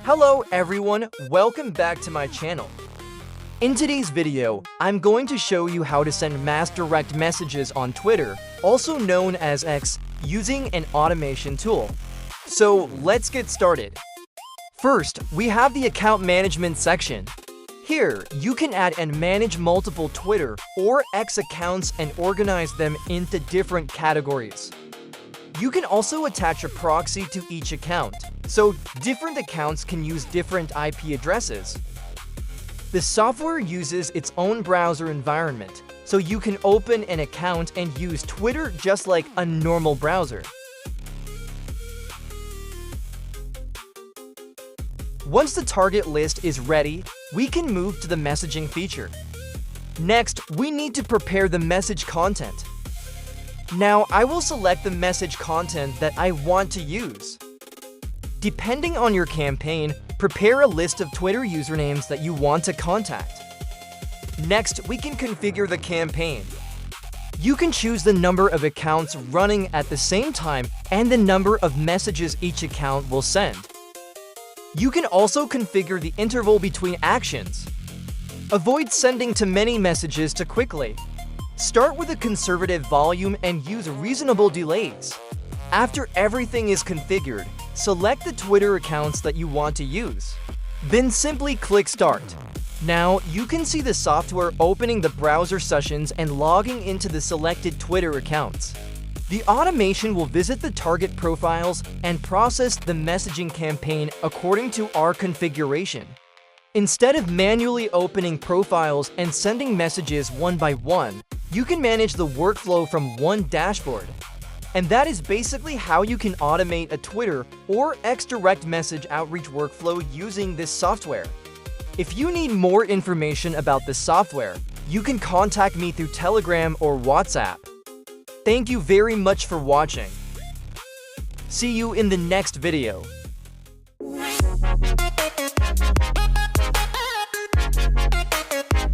Hello everyone, welcome back to my channel. In today's video, I'm going to show you how to send mass direct messages on Twitter, also known as X, using an automation tool. So let's get started. First, we have the account management section. Here, you can add and manage multiple Twitter or X accounts and organize them into different categories. You can also attach a proxy to each account, so different accounts can use different IP addresses. The software uses its own browser environment, so you can open an account and use Twitter just like a normal browser. Once the target list is ready, we can move to the messaging feature. Next, we need to prepare the message content. Now, I will select the message content that I want to use. Depending on your campaign, prepare a list of Twitter usernames that you want to contact. Next, we can configure the campaign. You can choose the number of accounts running at the same time and the number of messages each account will send. You can also configure the interval between actions. Avoid sending too many messages too quickly. Start with a conservative volume and use reasonable delays. After everything is configured, select the Twitter accounts that you want to use. Then simply click Start. Now, you can see the software opening the browser sessions and logging into the selected Twitter accounts. The automation will visit the target profiles and process the messaging campaign according to our configuration. Instead of manually opening profiles and sending messages one by one, you can manage the workflow from one dashboard. And that is basically how you can automate a Twitter or X direct message outreach workflow using this software. If you need more information about this software, you can contact me through Telegram or WhatsApp. Thank you very much for watching. See you in the next video.